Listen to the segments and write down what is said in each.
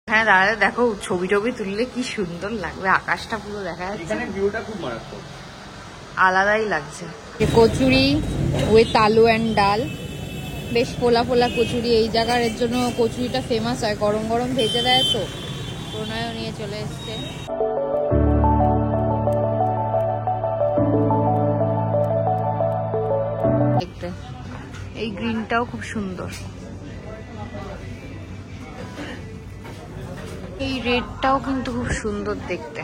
হ্যাঁ দাদা দেখো ছবি টবি তুললে কি সুন্দর লাগবে, আকাশটা পুরো দেখা যাচ্ছে, ভিউটা খুব মারাত্মক, আলাদাই লাগছে। কচুরি উইথ আলু অ্যান্ড ডাল, বেশ ফোলা ফোলা কচুরি। এই জায়গার এর জন্য কচুরিটা ফেমাস হয়, গরম গরম ভেজে দেয় তো। প্রণয়ও নিয়ে চলে এসছে। দেখতে এই গ্রিনটাও খুব সুন্দর, এই রেডটাও কিন্তু খুব সুন্দর দেখতে।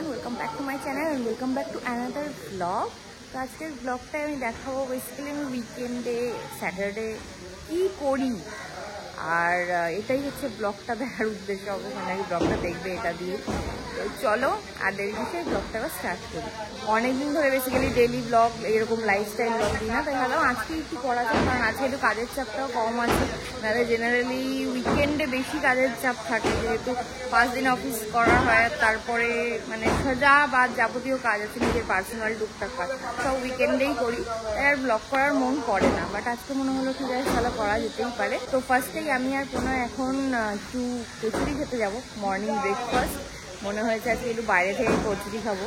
Welcome back to my channel and welcome back to another blog. তো আজকের ব্লগটায় আমি দেখাবো বেসিক্যালি আমি উইকেন্ডে স্যাটারডে কী করি, আর এটাই হচ্ছে ব্লগটা দেখার উদ্দেশ্য। অবশ্যই নাকি ব্লগটা দেখবে এটা দিয়ে। তো চলো আর দেরি বিষয়ে ব্লগটা আবার স্টার্ট করি। অনেকদিন ধরে বেসিক্যালি ডেলি ব্লগ এরকম লাইফস্টাইল ব্লগ দিই না, তাই ভাবলাম আজকে একটু করা যায়, কারণ আজকে একটু কাজের চাপটাও কম আছে। নাহলে জেনারেলি উইকেন্ডে বেশি কাজের চাপ থাকে, যেহেতু 5 দিন অফিস করা হয়, তারপরে মানে যা বা যাবতীয় কাজ আছে নিজের পার্সোনাল টুকটাক কাজ সব উইকেন্ডেই করি, তাই আর ব্লগ করার মন করে না। বাট আজকে মনে হলো ঠিক আছে তাহলে করা যেতেই পারে। তো ফার্স্টেই আমি আর কোনো এখন একটু কচুরি খেতে যাবো, মর্নিং ব্রেকফাস্ট। মনে হয়েছে আজকে একটু বাইরে থেকে কচুরি খাবো।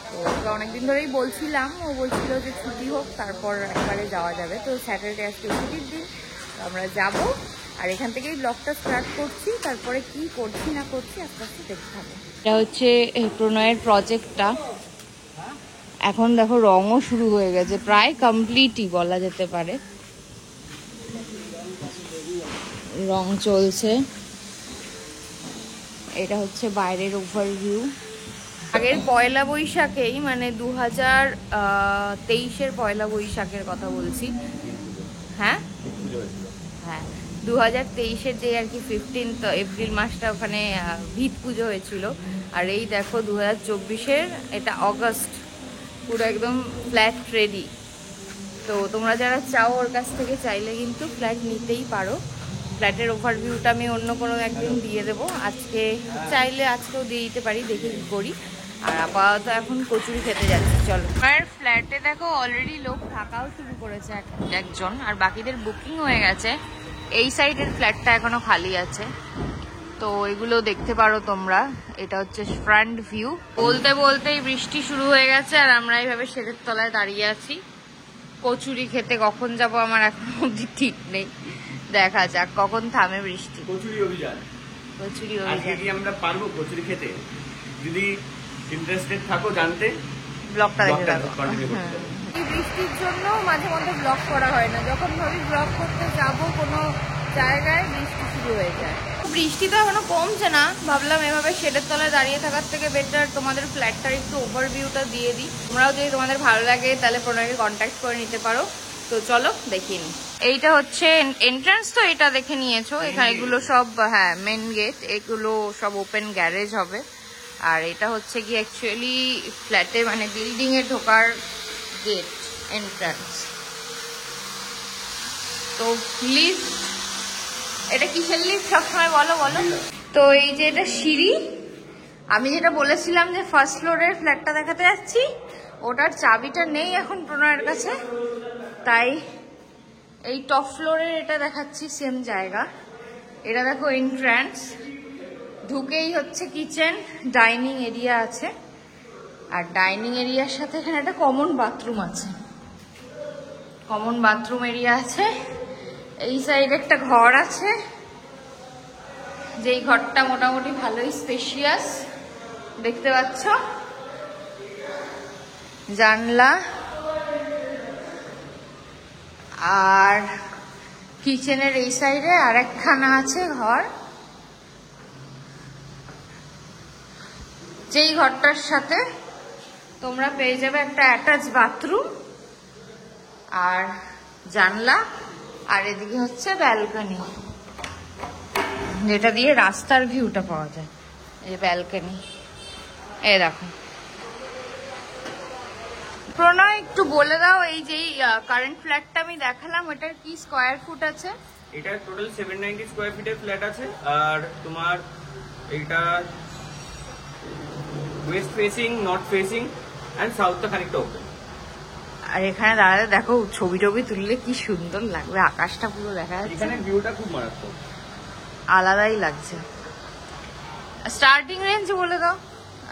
তো ওকে অনেকদিন ধরেই বলছিলাম, ও বলছিল যে ছুটি হোক তারপর একবারে যাওয়া যাবে। তো স্যাটারডে আজকে ছুটির দিন, তো আমরা যাবো। আর এখান থেকেই ব্লগটা স্টার্ট করছি, তারপরে কি করছি না করছি আস্তে আস্তে দেখতে হবে। এটা হচ্ছে প্রণয়ের প্রজেক্টটা। এখন দেখো রঙও শুরু হয়ে গেছে, প্রায় কমপ্লিটই বলা যেতে পারে। রং চলছে। এটা হচ্ছে বাইরের ওভারভিউ। আগের পয়লা বৈশাখেই মানে 2023-এর পয়লা বৈশাখের কথা বলছি। হ্যাঁ হ্যাঁ 2023-এর যে আর কি 15 এপ্রিল মাসটা ওখানে ভিত পুজো হয়েছিল। আর এই দেখো 2024-এর এটা অগস্ট, পুরো একদম ফ্ল্যাট রেডি। তো তোমরা যারা চাও ওর কাছ থেকে চাইলে কিন্তু ফ্ল্যাট নিতেই পারো। ফ্ল্যাটের ওভারভিউটা আমি অন্য কোনো একদিন দিয়ে দেবো, আজকে চাইলে আজকেও দিয়ে দিতে পারি, দেখে কী করি। আর আপাতত এখন কচুরি খেতে যাচ্ছি, চলো। আর ফ্ল্যাটে দেখো অলরেডি লোক থাকাও শুরু করেছে একজন, আর বাকিদের বুকিং হয়ে গেছে। এই সাইডের ফ্ল্যাটটা এখনো খালি আছে, তো এগুলো দেখতে পারো তোমরা। এটা হচ্ছে ফ্রন্ট ভিউ। বলতে বলতেই বৃষ্টি শুরু হয়ে গেছে, আর আমরা এইভাবে শেডের তলায় দাঁড়িয়ে আছি কচুরি খেতে। কখন যাব আমার এখনো অব্দি ঠিক নেই, দেখা যাক কখন থামে বৃষ্টি। কচুরি অভিযান, কচুরি অভিযান। আজকে আমরা পারবো কচুরি খেতে? যদি ইন্টারেস্টেড থাকো জানতে, ব্লগটা দেখে থাকো। এই বৃষ্টির জন্য মাঝে মধ্যে ব্লগ করা হয় না, যখন ভাবি ব্লগ করতে যাব কোনো জায়গায় বৃষ্টি শুরু হয়ে যায়। বৃষ্টি তো এখনো কমছে না, ভাবলাম এভাবে শেডের তলায় দাঁড়িয়ে থাকার থেকে বেটার তোমাদের ফ্ল্যাটটার একটু ওভারভিউটা দিয়ে দিই। তোমরাও যদি তোমাদের ভালো লাগে তাহলে প্রণয়কে কন্ট্যাক্ট করে নিতে পারো। তো চলো দেখিয়ে নিই। এইটা হচ্ছে এন্ট্রান্স, তো এটা দেখে নিয়েছো। এখানে এগুলো সব হ্যাঁ মেন গেট, এগুলো সব ওপেন গ্যারেজ হবে। আর এটা হচ্ছে কি অ্যাকচুয়ালি ফ্ল্যাটে মানে বিল্ডিং এ ঢোকার গেট, এন্ট্রান্স। তো লিফট, এটা কিসের লিফট সবসময় বলো বলো? তো এই যে এটা সিঁড়ি, আমি যেটা বলেছিলাম যে ফার্স্ট ফ্লোরের ফ্ল্যাটটা দেখাতে যাচ্ছি, ওটার চাবিটা নেই এখন প্রণয়ের কাছে, তাই এই টপ ফ্লোরের এটা দেখাচ্ছি সেম জায়গা। এটা দেখো এন্ট্রান্স, ঢুকেই হচ্ছে কিচেন, ডাইনিং এরিয়া আছে। আর ডাইনিং এরিয়ার সাথে এখানে একটা কমন বাথরুম আছে, কমন বাথরুম এরিয়া আছে। এই সাইডে একটা ঘর আছে, যেই ঘরটা মোটামুটি ভালোই স্পেশিয়াস, দেখতে পাচ্ছ। জানলা আর কিচেনের এই সাইডে আর একখানা আছে ঘর, যেই ঘরটার সাথে তোমরা পেয়ে যাবে একটা অ্যাটাচ বাথরুম আর জানলা। আর এদিকে হচ্ছে ব্যালকনি, যেটা দিয়ে রাস্তার ভিউটা পাওয়া যায়। এই ব্যালকনি, এই দেখো। প্রণয় একটু বলে দাও, এই যে কারেন্ট ফ্ল্যাটটা আমি দেখালাম, এটার কি স্কোয়ার ফুট আছে? এটা টোটাল 790 স্কোয়ার ফিটের ফ্ল্যাট আছে। আর তোমার এটা west facing, north facing and সাউথটা খানিকটা ওপেন। আর এখানে দাঁড়ালে দেখো ছবি টবি তুললে কি সুন্দর লাগবে, আকাশটা পুরো দেখা যাচ্ছে, এখানে ভিউটা খুব মারাত্মক, আলাদাই লাগছে। স্টার্টিং রেঞ্জ বলে দাও।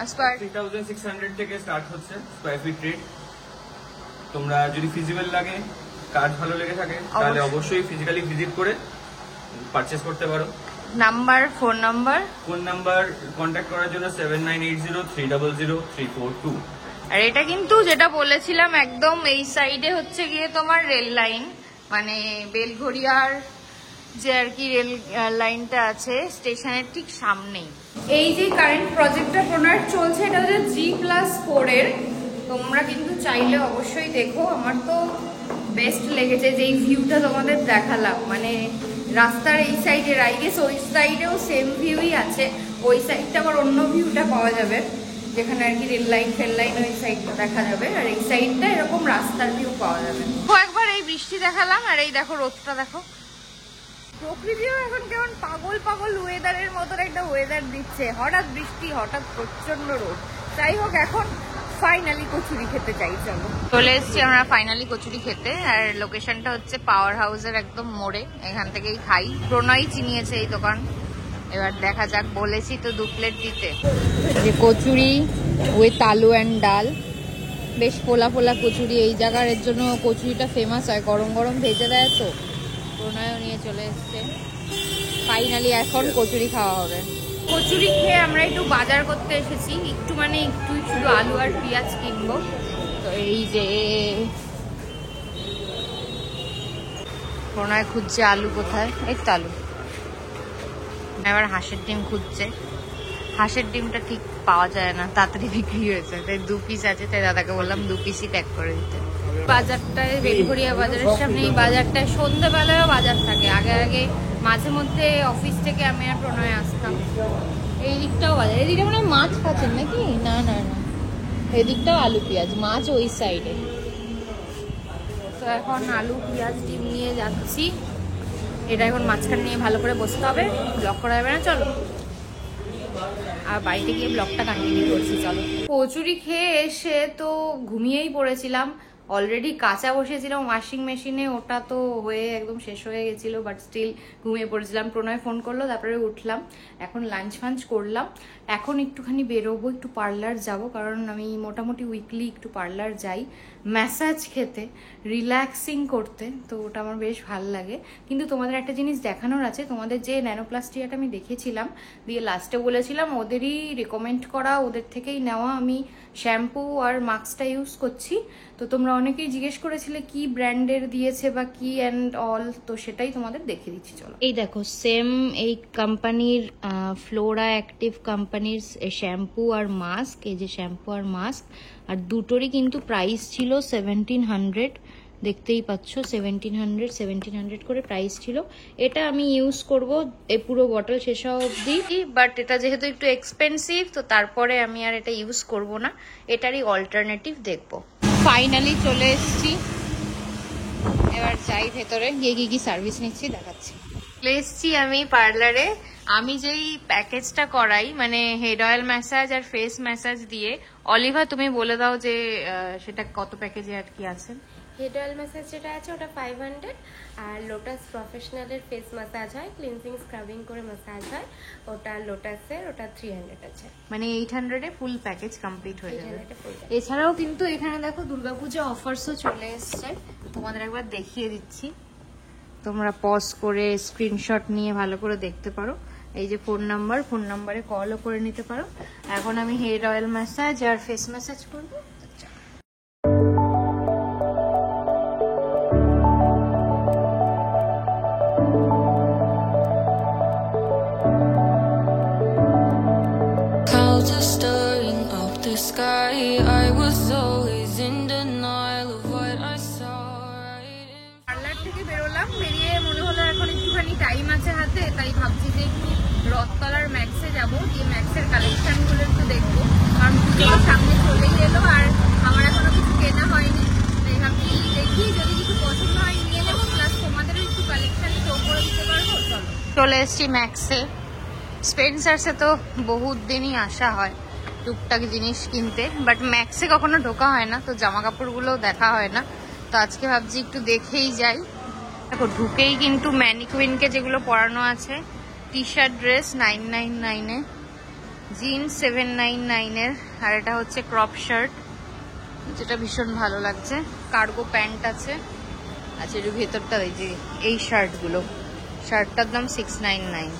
3600 থেকে স্টার্ট হচ্ছে স্কোয়ার ফিট রেট। তোমরা যদি ফিজিবল লাগে, কাজ ভালো লেগে থাকে, তাহলে অবশ্যই ফিজিক্যালি ভিজিট করে পারচেজ করতে পারো। নাম্বার, ফোন নাম্বার কন্ট্যাক্ট করার জন্য 7980300342। আর এটা কিন্তু যেটা বলেছিলাম একদম এই সাইডে হচ্ছে গিয়ে তোমার রেল লাইন, মানে বেলঘড়িয়ার যে আর কি রেল লাইনটা আছে স্টেশনের ঠিক সামনেই। এই যে কারেন্ট প্রজেক্টটা প্রোনার চলছে এটা হচ্ছে G+4 এর। তোমরা কিন্তু চাইলে অবশ্যই দেখো। আমার তো বেস্ট লেগেছে যে এই ভিউটা তোমাদের দেখালাম, মানে রাস্তার এই সাইডের, আই গেস ওই সাইডেও সেম ভিউই আছে, ওই সাইডটা আবার অন্য ভিউটা পাওয়া যাবে যেখানে আর কি রেল লাইন ফেল লাইন ওই সাইডটা দেখা যাবে, আর এই সাইডটা এরকম রাস্তার ভিউ পাওয়া যাবে। একবার এই বৃষ্টি দেখালাম, আর এই দেখো রোদটা দেখো। প্রকৃতিও এখন কেমন পাগল পাগল ওয়েদারের মতন একটা ওয়েদার দিচ্ছে, হঠাৎ বৃষ্টি, হঠাৎ প্রচন্ড রোদ। যাই হোক, এখন ফাইনালি কচুরি খেতে চাই, চলে এসছি আমরা ফাইনালি কচুরি খেতে। আর লোকেশনটা হচ্ছে পাওয়ার হাউসের একদম মোড়ে, এখান থেকেই খাই। প্রণয় চিনিয়েছে এই দোকান, এবার দেখা যাক। বলেছি তো 2 প্লেট দিতে। যে কচুরি উইথ আলু অ্যান্ড ডাল, বেশ ফোলা ফোলা কচুরি। এই জায়গার এর জন্য কচুরিটা ফেমাস হয়, গরম গরম ভেজে দেয় তো। প্রণয়ও নিয়ে চলে এসছে। ফাইনালি এখন কচুরি খাওয়া হবে। কচুরি খেয়ে আমরা একটু বাজার করতে এসেছি, একটু মানে একটু শুধু আলু আর পেঁয়াজ কিনবো। তো এই যে প্রণয় খুঁজছে আলু কোথায়, এই তো আলু। এবার হাঁসের ডিম খুঁজছে, হাঁসের ডিমটা ঠিক পাওয়া যায় না, তাড়াতাড়ি বিক্রি হয়েছে, তাই 2 পিস আছে, তাই দাদাকে বললাম 2 পিসই প্যাক করে দিতে। বাজারটায় বেলঘড়িয়া বাজারের সামনে এই বাজারটায় সন্ধ্যেবেলায়ও বাজার থাকে। আগে আগে মাঝে মধ্যে অফিস থেকে আমি আর প্রণয় আসতাম। এই দিকটাও বাজার, এদিকে মনে হয় মাছ খাচ্ছেন নাকি? না না না, এদিকটাও আলু পেঁয়াজ, মাছ ওই সাইডে। তো এখন আলু পেঁয়াজ ডিম নিয়ে যাচ্ছি। এটা এখন মাঝখান নিয়ে ভালো করে বসতে হবে, ব্লক করা যাবে না, চলো। আর বাড়িতে গিয়ে ব্লগটা কন্টিনিউ করছি, চলো। কচুরি খেয়ে এসে তো ঘুমিয়েই পড়েছিলাম। অলরেডি কাঁচা বসেছিলাম ওয়াশিং মেশিনে, ওটা তো হয়ে একদম শেষ হয়ে গেছিল, বাট স্টিল ঘুমিয়ে পড়েছিলাম। প্রণয় ফোন করলো, তারপরে উঠলাম, এখন লাঞ্চ ফাঞ্চ করলাম। এখন একটুখানি বেরোবো, একটু পার্লার যাব, কারণ আমি মোটামুটি উইকলি একটু পার্লার যাই ম্যাসাজ খেতে, রিল্যাক্সিং করতে, তো ওটা আমার বেশ ভালো লাগে। কিন্তু তোমাদের একটা জিনিস দেখানোর আছে, তোমাদের যে ন্যানোপ্লাস্টিয়াটা আমি দেখেছিলাম, দিয়ে লাস্টে বলেছিলাম ওদেরই রেকমেন্ড করা, ওদের থেকেই নেওয়া আমি শ্যাম্পু আর মাস্কটা ইউজ করছি। তো তোমরা অনেকেই জিজ্ঞেস করেছিলে কি ব্র্যান্ডের দিয়েছে বা কি অ্যান্ড অল, তো সেটাই তোমাদের দেখিয়ে দিচ্ছি, চলো। এই দেখো সেম এই কোম্পানির ফ্লোরা অ্যাক্টিভ কোম্পানির শ্যাম্পু আর মাস্ক, এই যে শ্যাম্পু আর মাস্ক, আর দুটোরই কিন্তু প্রাইস ছিল 1700, দেখতেই পাচ্ছ 1700 করে প্রাইস ছিল। এটা আমি ইউজ করব এই পুরো বটল শেষ হওয়া অবধি, বাট এটা যেহেতু একটু এক্সপেন্সিভ, তো তারপরে আমি আর এটা ইউজ করব না, এটারই অল্টারনেটিভ দেখব। ফাইনালি চলে এসেছি, এবার যাই ভেতরে গিয়ে কি সার্ভিস নিচ্ছি দেখাচ্ছি। চলে এসেছি আমি পার্লারে। আমি যেই প্যাকেজটা করাই, মানে হেড অয়েল ম্যাসাজ আর ফেস ম্যাসাজ দিয়ে, অলিভা তুমি বলে দাও যে সেটা কত প্যাকেজে আর কি আছে। হেড অয়েল ম্যাসাজ যেটা আছে ওটা 500, আর লোটাস প্রফেশনালের ফেস ম্যাসাজ হয়, ক্লিনজিং স্ক্রাবিং করে ম্যাসাজ হয়, ওটা লোটাসের, ওটা 300 আছে, মানে 800-এ ফুল প্যাকেজ কমপ্লিট হয়ে যাবে। এছাড়াও কিন্তু এখানে দেখো দুর্গাপূজা অফার্সও চলে এসছে, তোমাদের একবার দেখিয়ে দিচ্ছি, তোমরা পজ করে স্ক্রিনশট নিয়ে ভালো করে দেখতে পারো। এই যে ফোন নাম্বারে কলও করে নিতে পারো। এখন আমি হেড অয়েল ম্যাসাজ আর ফেস ম্যাসাজ করবো। Sky, I was always in denial of what I saw. Parlour থেকে বেরোলাম, বেরিয়ে মনে হলো এখন একটুখানি টাইম আছে হাতে, তাই ভাবছি যে একটু রথতলার ম্যাক্সে যাবো, গিয়ে ম্যাক্সের কালেকশনগুলো একটু দেখবো, কারণ পুজো সামনে চলেই এলো আর আমার এখনো কিছু কেনা হয়নি, তাই ভাবছি দেখি যদি কিছু পছন্দ হয় নিয়ে নেবো, প্লাস তোমাদেরও একটু কালেকশন শো করে চলে এসেছি ম্যাক্সে। স্পেন্সার্সে তো বহুত দিনই আসা হয় টুকটাক জিনিস কিনতে, বাট ম্যাক্সে কখনো ঢোকা হয় না, তো জামা কাপড়গুলোও দেখা হয় না। তো আজকে ভাবছি একটু দেখেই যাই। দেখো ঢুকেই কিন্তু ম্যানিকুইনকে যেগুলো পরানো আছে, টি শার্ট ড্রেস 999-এ, জিন্স 799-এর, আর এটা হচ্ছে ক্রপ শার্ট যেটা ভীষণ ভালো লাগছে। কার্গো প্যান্ট আছে, আচ্ছা এর ভেতরটা ওই যে এই শার্টগুলো, শার্টটার দাম 699।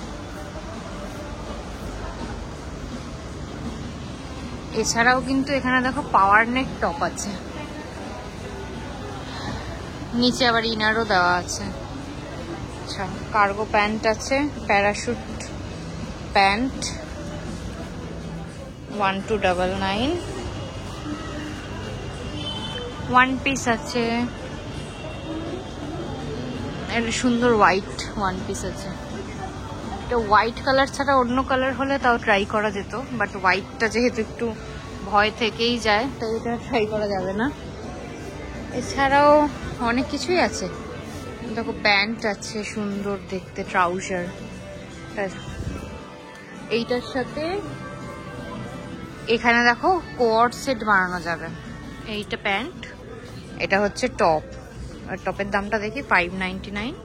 এছাড়াও কিন্তু এখানে দেখো পাওয়ার নেক টপ আছে, নিচে আবার ইনারও দেওয়া আছে। আচ্ছা কার্গো প্যান্ট আছে, প্যারাশুট প্যান্ট 1299, ওয়ান পিস আছে, একটা সুন্দর হোয়াইট ওয়ান পিস আছে। এটা হোয়াইট কালার ছাড়া অন্য কালার হলে তাও ট্রাই করা যেত, বাট হোয়াইটটা যেহেতু একটু ভয় থেকেই যায় তাই এটা ট্রাই করা যাবে না। এছাড়াও অনেক কিছুই আছে, দেখো প্যান্ট আছে সুন্দর দেখতে, ট্রাউজার, এইটার সাথে এখানে দেখো কোয়ার্ড সেট বানানো যাবে। এইটা প্যান্ট, এটা হচ্ছে টপ, আর টপের দামটা দেখি 599,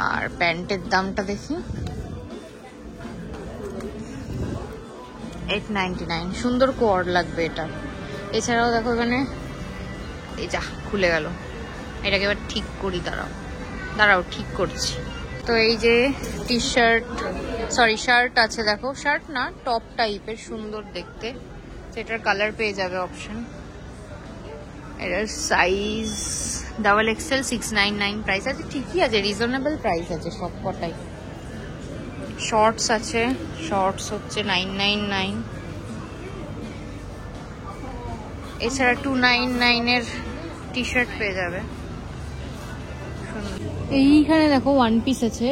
আর প্যান্টের দামটা দেখি 899। সুন্দর কোয়ার্ড লাগবে এটা। এছাড়াও দেখো এখানে এই যা খুলে গেল, এটাকে এবার ঠিক করি, দাঁড়াও ঠিক করছি। তো এই যে টি শার্ট, সরি শার্ট আছে, দেখো শার্ট না টপ টাইপের, সুন্দর দেখতে, সেটার কালার পেয়ে যাবে অপশন। এটার সাইজ XXL 699 প্রাইস আছে, ঠিকই আছে, রিজনেবল প্রাইস আছে সব কটাই। শর্টস আছে, শর্টস হচ্ছে 999। এছাড়া 299-এর টি শার্ট পেয়ে যাবে। এইখানে দেখো ওয়ান পিস আছে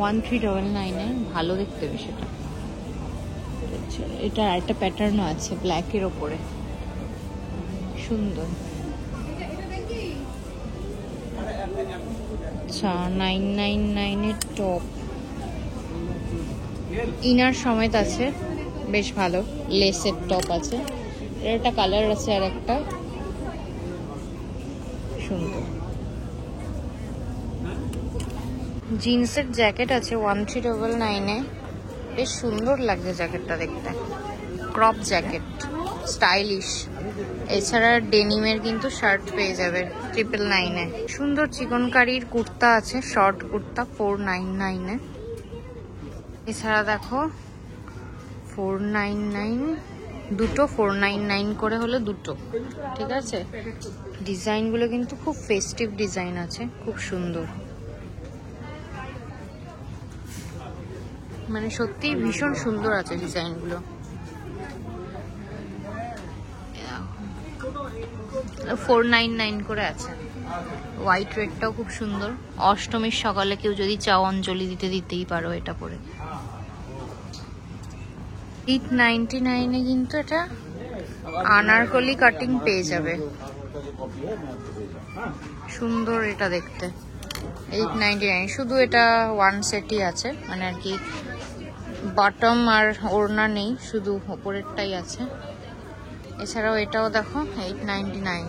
1399-এ, ভালো দেখতে বিষয়টা। এটা একটা প্যাটার্নও আছে ব্ল্যাকের ওপরে, সুন্দর। আচ্ছা 999-এর টপ, ইনার সমেত আছে, বেশ ভালো, লেসের টপ আছে। এর একটা কালার আছে আর একটা, সুন্দর। জিন্সের জ্যাকেট আছে 1399-এ, বেশ সুন্দর লাগছে জ্যাকেটটা দেখতে, ক্রপ জ্যাকেট, স্টাইলিশ। এছাড়া ডেনিমের কিন্তু শার্ট পেয়ে যাবে 999-এ। সুন্দর চিকনকারির কুর্তা আছে, শর্ট কুর্তা 499-এ। এছাড়া দেখো 499, দুটো 499 করে হলে দুটো, ঠিক আছে। ডিজাইনগুলো কিন্তু খুব ফেস্টিভ ডিজাইন আছে, খুব সুন্দর, মানে সত্যি ভীষণ সুন্দর আছে ডিজাইনগুলো। 499 করে আছে। হোয়াইট রেডটাও খুব সুন্দর, অষ্টমীর সকালে কেউ যদি চাও অঞ্জলি দিতেই পারো এটা পরে। 899-এ কিন্তু এটা আনারকলি কাটিং পেয়ে যাবে, সুন্দর এটা দেখতে। 899, শুধু এটা ওয়ান সেটই আছে, মানে আর কি বটম আর ওড়না নেই, শুধু ওপরেরটাই আছে। এছাড়াও এটাও দেখো 899।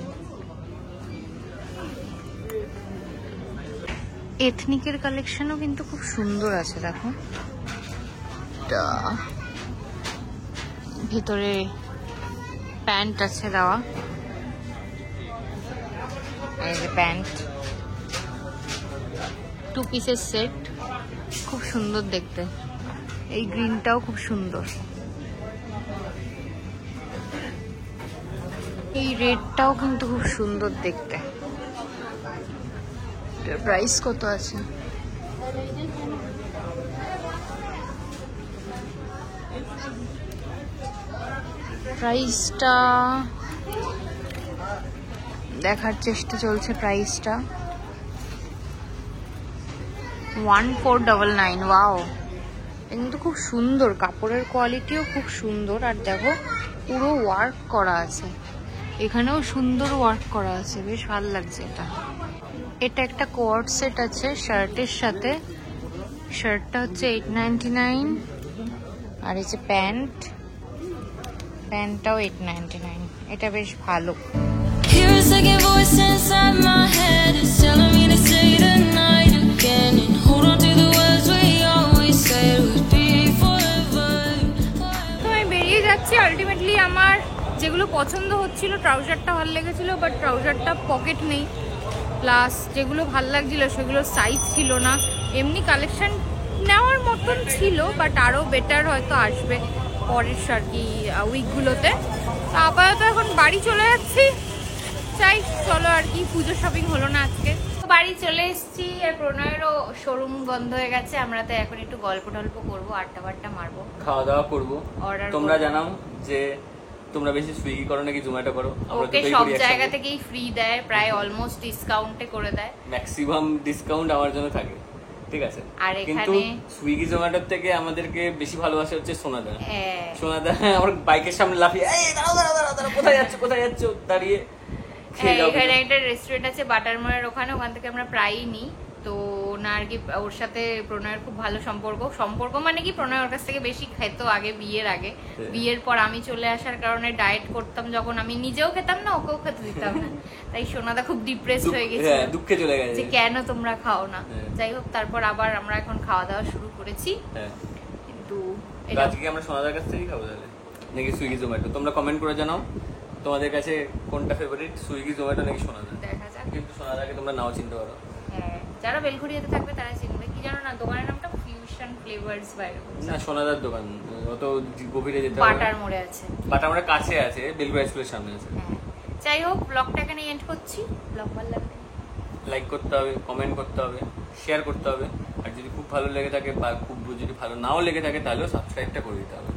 এথনিকের কালেকশনও কিন্তু খুব সুন্দর আছে, দেখো ভিতরে প্যান্ট আছে দেওয়া, এই যে প্যান্ট, টু পিসের সেট, খুব সুন্দর দেখতে। এই গ্রিনটাও খুব সুন্দর, এই রেডটাও কিন্তু খুব সুন্দর দেখতে। প্রাইস কত আছে? প্রাইসটা দেখার চেষ্টা চলছে, প্রাইসটা 1499। ওয়াও, কিন্তু খুব সুন্দর, কাপড়ের কোয়ালিটিও খুব সুন্দর। আর দেখো পুরো ওয়ার্ক করা আছে, এখানেও সুন্দর ওয়ার্ক করা আছে, বেশ ভালো লাগছে এটা। এটা একটা কোয়ার্ড সেট আছে শার্টের সাথে, শার্টটা হচ্ছে 899 আর এই যে প্যান্টটাও 899। এটা বেশ ভালো। Hear a second voice inside my head. It's telling me to say the night again and hold on to the words we always said would be forever. তো আমি বেরিয়ে যাচ্ছি। আলটিমেটলি আমার যেগুলো পছন্দ হচ্ছিল, ট্রাউজারটা ভালো লেগেছিল, বাট ট্রাউজারটা পকেট নেই, প্লাস যেগুলো ভালো লাগছিল সেগুলো সাইজ ছিল না। এমনি কালেকশন নেওয়ার মতন ছিল, বাট আরও বেটার হয়তো আসবে পরের আর কি উইকগুলোতে। তো আপাতত এখন বাড়ি চলে যাচ্ছি। চাই চলো আর কি, পুজো শপিং হলো না আজকে। বাড়ি চলে এসেছি, আর প্রণয়েরও শোরুম বন্ধ হয়ে গেছে। আমরা তো এখন একটু গল্প টল্প করবো, আড্ডা মারবো, খাওয়া দাওয়া করবো। অর্ডার তোমরা জানাও যে তোমরা বেশি সুইগি করো নাকি জোম্যাটো করো। ওকে সব জায়গা থেকেই ফ্রি দেয়, প্রায় অলমোস্ট ডিসকাউন্টে করে দেয়। ম্যাক্সিমাম ডিসকাউন্ট আমার জন্য থাকে, ঠিক আছে। আর কিন্তু এখানে সুইগি জোম্যাটোর থেকে আমাদেরকে বেশি ভালোবাসে হচ্ছে সোনাদা। হ্যাঁ, সোনাদা আমার বাইকের সামনে লাফিয়ে এই দাঁড়াও কোথায় যাচ্ছ দাঁড়িয়ে এখানে একটা রেস্টুরেন্ট আছে বাটারমোড়ের ওখানে, ওখান থেকে আমরা প্রায়ই নিই। তো না আর কি, ওর সাথে প্রণয়ের খুব ভালো সম্পর্ক মানে কি, প্রণয় ওর কাছ থেকে বেশি খেতো আগে, বিয়ের আগে। বিয়ের পর আমি চলে আসার কারণে ডায়েট করতাম যখন, আমি নিজেও খেতাম না, ওকেও খেতে দিতাম না। তাই সোনাদা খুব ডিপ্রেসড হয়ে গেছে, দুঃখে চলে গেছে যে কেন তোমরা খাও না। যাই হোক, তারপর আবার আমরা এখন খাওয়া দাওয়া শুরু করেছি। কিন্তু আজকে আমরা সোনাদার কাছ থেকেই খাবো তাহলে নাকি সুইগি জোম্যাটো? তোমরা কমেন্ট করে জানাও তোমাদের কাছে কোনটা ফেভারিট, সুইগি জোম্যাটো নাকি সোনাদা। দেখা যাক। কিন্তু সোনাদাকে তোমরা নাও চিনতে পারো। হ্যাঁ, যারা বেলঘড়িয়াতে থাকবে তারা চিনবে। কি জানো না, দোকানের নামটা ফিউশন ফ্লেভারস বাইরে, না সোনাদার দোকান অত গভীরে যেতে হবে। বাটার মোড়ে আছে, বাটার মোড়ের কাছে আছে, বেলগুড়া স্কুলের সামনে আছে। হ্যাঁ। যাই হোক, ব্লগটা এখানে এন্ড করছি। ব্লগ ভালো লাগবে লাইক করতে হবে, কমেন্ট করতে হবে, শেয়ার করতে হবে। আর যদি খুব ভালো লেগে থাকে বা খুব যদি ভালো নাও লেগে থাকে তাহলেও সাবস্ক্রাইবটা করে দিতে হবে।